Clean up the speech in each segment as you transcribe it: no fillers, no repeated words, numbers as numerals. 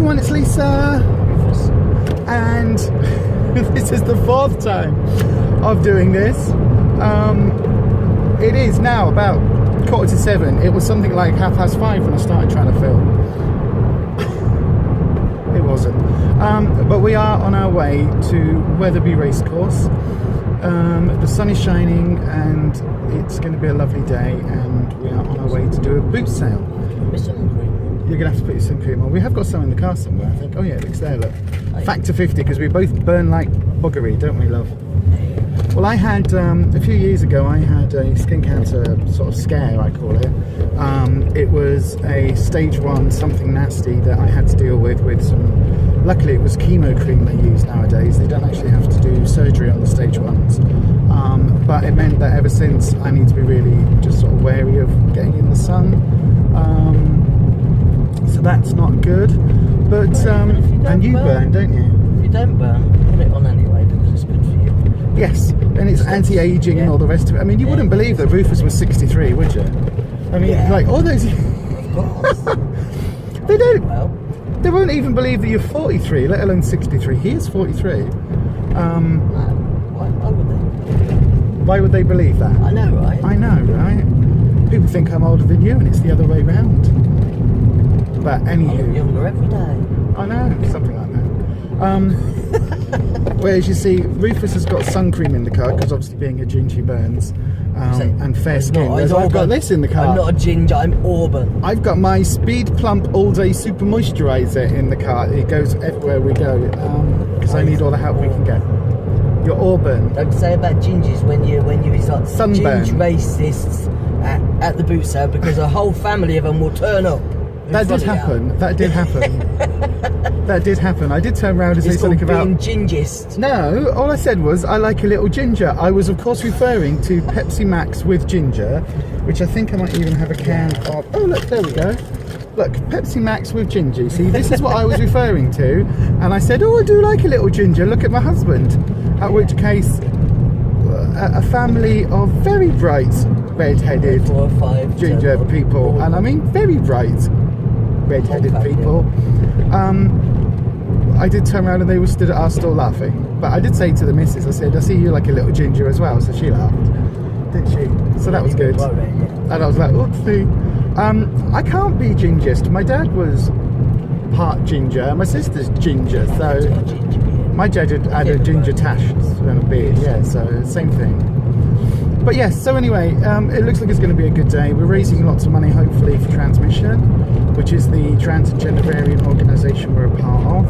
everyone, it's Lisa, and this is the 4th time of doing this. It is now about 6:45. It was something like 5:30 when I started trying to film. It wasn't. But we are on our way to Wetherby Racecourse. The sun is shining and it's going to be a lovely day, and we are on our way to do a boot sale. You're going to have to put your sun cream on. We have got some in the car somewhere, I think. Oh yeah, it looks there, look. Factor 50, because we both burn like buggery, don't we, love? Well, I had, a few years ago, I had a skin cancer sort of scare, I call it. It was a stage 1, something nasty that I had to deal with some, luckily it was chemo cream they use nowadays. They don't actually have to do surgery on the stage 1s. But it meant that ever since, I need to be really just sort of wary of getting in the sun. So that's not good. But, and you burn, don't you? If you don't burn, put it on anyway, because it's good for you. Yes, and it's anti-aging and all the rest of it. I mean, you wouldn't believe that Rufus was 63, would you? I mean, like all those... Of course. They don't... Well. They won't even believe that you're 43, let alone 63. He is 43. No, why would they? Why would they believe that? I know, right? I know, right? People think I'm older than you, and it's the other way round. But anywho... I'm younger every day. I know, something like that. Whereas you see, Rufus has got sun cream in the car, because obviously being a ginger he burns, and fair skin. Whereas I've got this in the car. I'm not a ginger, I'm auburn. I've got my Speed Plump All Day Super Moisturiser in the car. It goes everywhere we go, because I need all the help we can get. You're auburn. Don't say about gingers when you like sunburn. Ginger racists at the boot sale, because a whole family of them will turn up. That did happen. That did happen. That did happen. I did turn around and say something about being gingist. No, all I said was I like a little ginger. I was of course referring to Pepsi Max with ginger, which I think I might even have a can of. Oh look, there we go. Look, Pepsi Max with ginger. See, this is what I was referring to, and I said, oh, I do like a little ginger. Look at my husband. At which case, a family of very bright red-headed 4 or 5 ginger people, and I mean very bright red-headed people. I did turn around and they were stood at our store laughing, but I did say to the missus, I said, I see you like a little ginger as well, so she laughed, didn't she? So that was good. And I was like, oopsie. I can't be gingist. My dad was part ginger, my sister's ginger, so my dad had a ginger tash and a beard, yeah, so same thing. But yes, so anyway, it looks like it's going to be a good day. We're raising lots of money, hopefully, for Transmission, which is the trans and gender variant organisation we're a part of.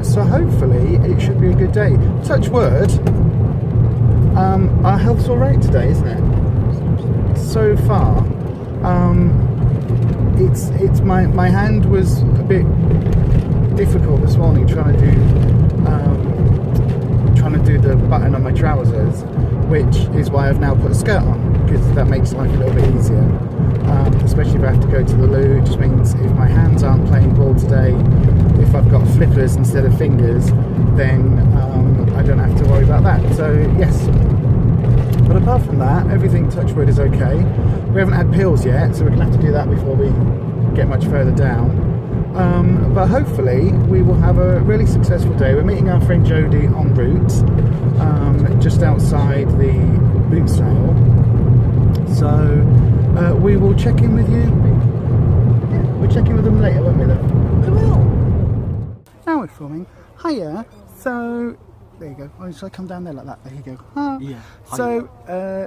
So hopefully it should be a good day. Touch wood, our health's all right today, isn't it? So far, it's my hand was a bit difficult this morning trying to do the button on my trousers, which is why I've now put a skirt on, because that makes life a little bit easier, especially if I have to go to the loo. It just means if my hands aren't playing ball today, if I've got flippers instead of fingers, then I don't have to worry about that. So yes, but apart from that, everything, touch wood, is okay. We haven't had pills yet, so we're going to have to do that before we get much further down. But hopefully we will have a really successful day. We're meeting our friend Jodie en route, just outside the boot sale. So we will check in with you. Yeah, we'll check in with them later, won't we, love? We will. Now we're filming. Hiya. So there you go. Oh, should I come down there like that? There you go. Ah. Yeah. So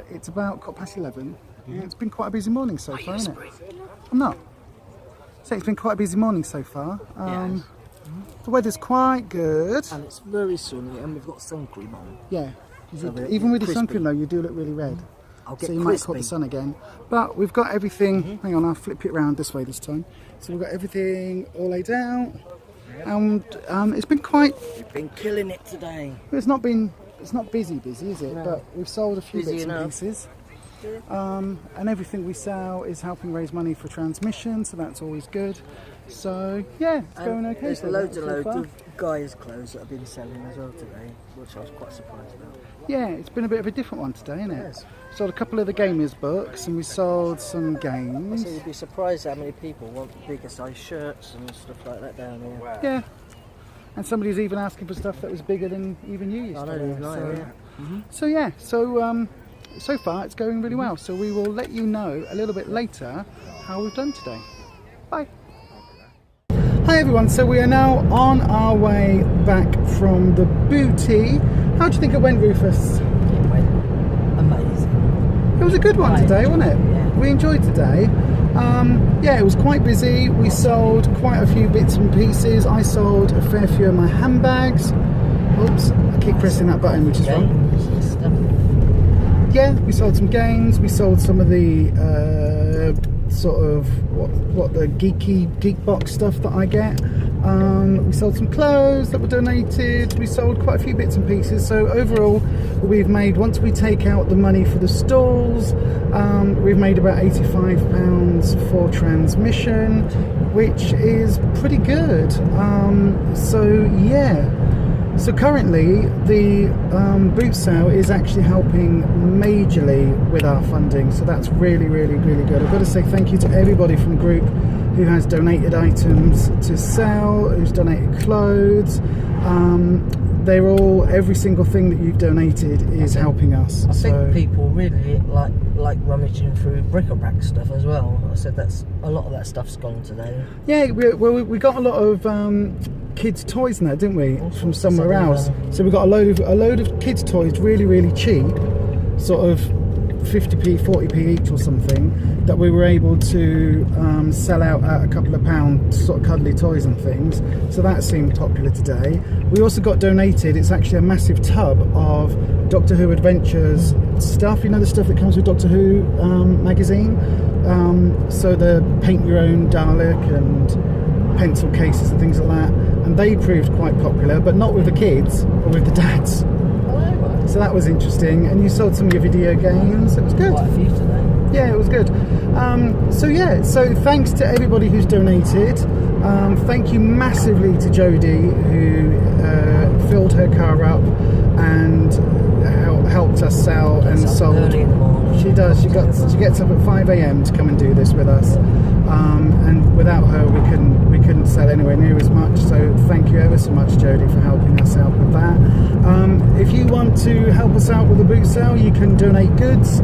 it's about 11:15. Yeah, it's been quite a busy morning so far, isn't it? I'm not. So it's been quite a busy morning so far. The weather's quite good. And it's very sunny, and we've got sun cream on. Yeah. Even with the sun cream though, you do look really red. So you might caught the sun again. But we've got everything. Hang on, I'll flip it around this way this time. So we've got everything all laid out. And it's been quite... We've been killing it today. It's not busy, is it? No. But we've sold a few bits and pieces. And everything we sell is helping raise money for Transmission, so that's always good. So yeah, it's going okay. There's so loads and so loads far. of guys' clothes that have been selling as well today, which I was quite surprised about. Yeah, it's been a bit of a different one today, isn't it? Yes. Sold a couple of the gamers books, and we sold some I games. think you'd be surprised how many people want bigger size shirts and stuff like that down here. Wow. Yeah, and somebody's even asking for stuff that was bigger than even you used I to. know, wear, so, yeah. So far it's going really well. So we will let you know a little bit later how we've done today. Bye. Hi everyone, so we are now on our way back from the booty. How do you think it went, Rufus? It went amazing. It was a good one today, wasn't it? Yeah. We enjoyed today. Yeah, it was quite busy. We sold quite a few bits and pieces. I sold a fair few of my handbags. Oops, I keep pressing that button, which is wrong. Yeah, we sold some games. We sold some of the sort of what the geek box stuff that I get. We sold some clothes that were donated. We sold quite a few bits and pieces. So overall, we've made, once we take out the money for the stalls, we've made about £85 for transmission, which is pretty good. So yeah. So currently the boot sale is actually helping majorly with our funding, so that's really good. I've got to say thank you to everybody from the group who has donated items to sell, who's donated clothes. They're all, every single thing that you've donated is helping us. I think people really like rummaging through bric-a-brac stuff as well. I said that's a lot of that stuff's gone today. Yeah, we got a lot of kids' toys in there, didn't we? From somewhere else. So we got a load of kids' toys, really cheap, sort of 50p, 40p each or something, that we were able to sell out at a couple of pounds, sort of cuddly toys and things. So that seemed popular today. We also got donated, it's actually a massive tub of Doctor Who Adventures stuff, you know, the stuff that comes with Doctor Who magazine. So the paint your own Dalek and pencil cases and things like that, and they proved quite popular, but not with the kids, but with the dads. So that was interesting. And you sold some of your video games. It was good. Quite a few today. Yeah, it was good. So thanks to everybody who's donated. Thank you massively to Jodie, who filled her car up and helped us sell and sold. Early in the morning. She does. She gets up at 5 a.m. to come and do this with us. And without her, we couldn't sell anywhere near as much. So thank you ever so much, Jodie, for helping us out with that. If you want to help us out with the boot sale, you can donate goods.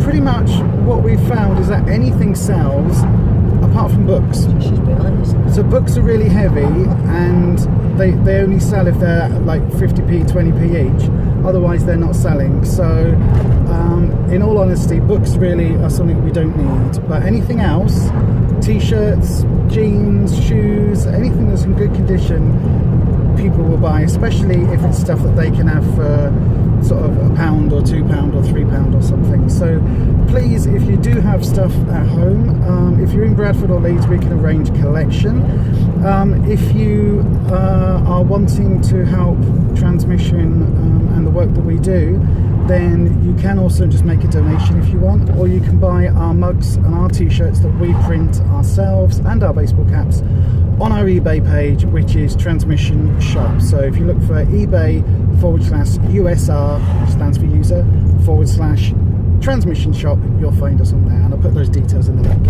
Pretty much what we've found is that anything sells apart from books. She's behind us. So books are really heavy, and they only sell if they're like 50p, 20p each. Otherwise, they're not selling. So, in all honesty, books really are something we don't need. But anything else, t-shirts, jeans, shoes, anything that's in good condition, people will buy, especially if it's stuff that they can have for sort of £1 or £2 or £3 or something. So please, if you do have stuff at home, if you're in Bradford or Leeds, we can arrange collection. If you are wanting to help transmission and the work that we do, then you can also just make a donation if you want, or you can buy our mugs and our t-shirts that we print ourselves, and our baseball caps on our eBay page, which is Transmission Shop. So if you look for eBay/USR, which stands for user, / Transmission Shop, you'll find us on there, and I'll put those details in the link.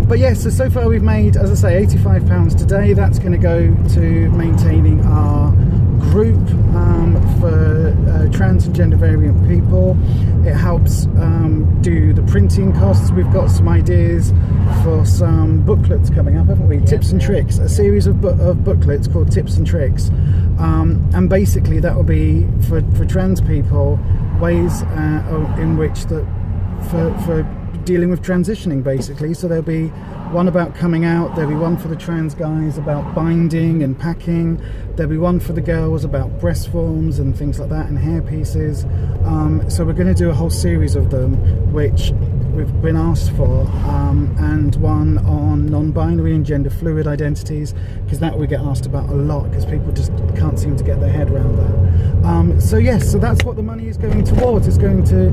But yes, so far we've made, as I say, £85 today. That's going to go to maintaining our group for trans and gender variant people. It helps do the printing costs. We've got some ideas for some booklets coming up, haven't we? Yeah, Tips and Tricks, a series of booklets called Tips and Tricks, and basically that will be for trans people, ways in which that for dealing with transitioning, basically. So there'll be one about coming out, there'll be one for the trans guys about binding and packing, there'll be one for the girls about breast forms and things like that, and hair pieces. So we're going to do a whole series of them, which we've been asked for, and one on non-binary and gender fluid identities, because that we get asked about a lot, because people just can't seem to get their head around that. So yes, so that's what the money is going towards. It's going to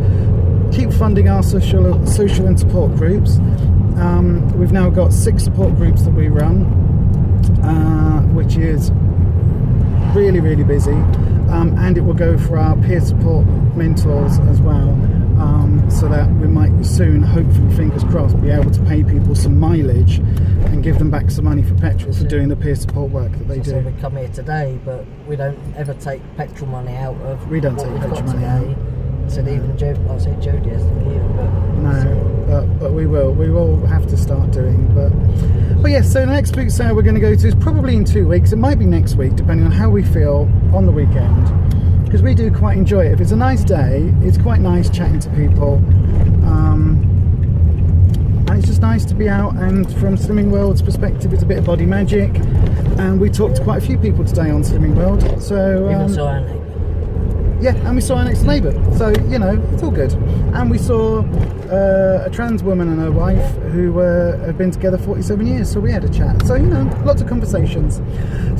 keep funding our social and support groups, We've now got 6 support groups that we run, which is really, really busy, and it will go for our peer support mentors as well, so that we might soon, hopefully, fingers crossed, be able to pay people some mileage and give them back some money for petrol for doing the peer support work that they do. So we come here today, but we don't ever take petrol money out of. We don't take petrol money out. Said even Jody, I said Jody hasn't either, but no, but we will have to start doing. But yes, so the next boot sale we're going to go to is probably in 2 weeks. It might be next week, depending on how we feel on the weekend, because we do quite enjoy it. If it's a nice day, it's quite nice chatting to people, and it's just nice to be out. And from Slimming World's perspective, it's a bit of body magic, and we talked to quite a few people today on Slimming World. So even saw our neighbour. Yeah, and we saw our next neighbour, so you know, it's all good. And we saw a trans woman and her wife who have been together 47 years, so we had a chat. So, you know, lots of conversations.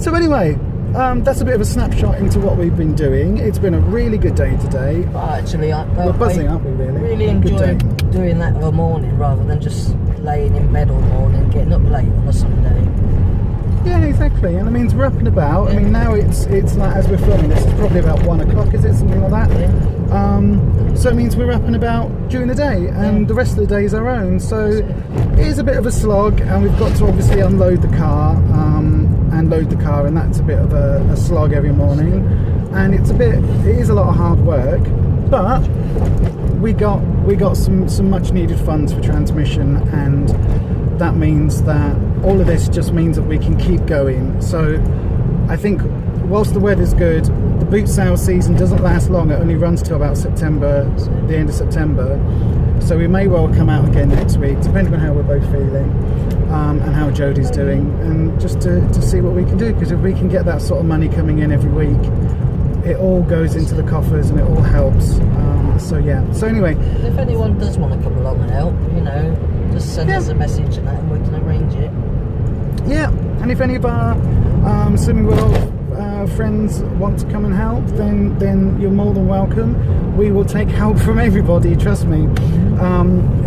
So anyway, that's a bit of a snapshot into what we've been doing. It's been a really good day today. Well, actually, we're buzzing, aren't we, really? Really enjoy doing that of a morning rather than just laying in bed all morning, getting up late on a Sunday. Yeah, exactly. And it means we're up and about. I mean, now it's like, as we're filming this, it's probably about 1 o'clock, is it? Something like that. Yeah. So it means we're up and about during the day, and the rest of the day is our own. So it is a bit of a slog, and we've got to obviously unload the car and load the car, and that's a bit of a slog every morning. And it is a lot of hard work, but we got some much needed funds for transmission, and that means that all of this just means that we can keep going. So I think whilst the weather's good, the boot sale season doesn't last long. It only runs till about September, the end of September. So we may well come out again next week, depending on how we're both feeling, and how Jodie's doing, and just to see what we can do, because if we can get that sort of money coming in every week, it all goes into the coffers and it all helps. So yeah, so anyway, if anyone does want to come along and help, you know, just send us a message and that, and we can arrange it. Yeah, and if any of our Slimming World friends want to come and help, then you're more than welcome. We will take help from everybody, trust me.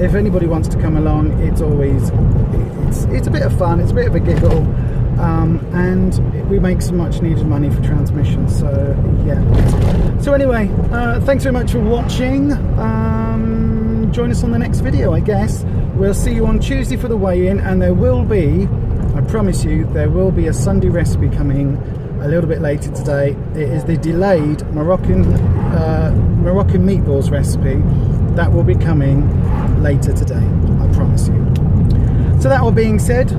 If anybody wants to come along, it's a bit of fun, it's a bit of a giggle, and we make some much needed money for transmission. So yeah. So anyway, thanks very much for watching. Join us on the next video, I guess. We'll see you on Tuesday for the weigh-in, and there will be, I promise you, there will be a Sunday recipe coming a little bit later today. It is the delayed Moroccan meatballs recipe that will be coming later today, I promise you. So that all being said,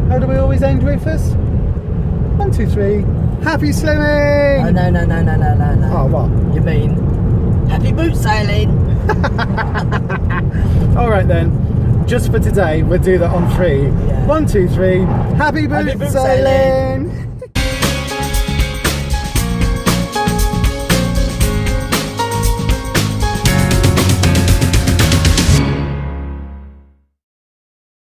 how do we always end with us? 1, 2, 3. Happy slimming! Oh, no. Oh, what? You mean happy boot sailing? All right then. Just for today, we'll do that on 3. Yeah. 1, 2, 3. Happy boot Happy boot sailing!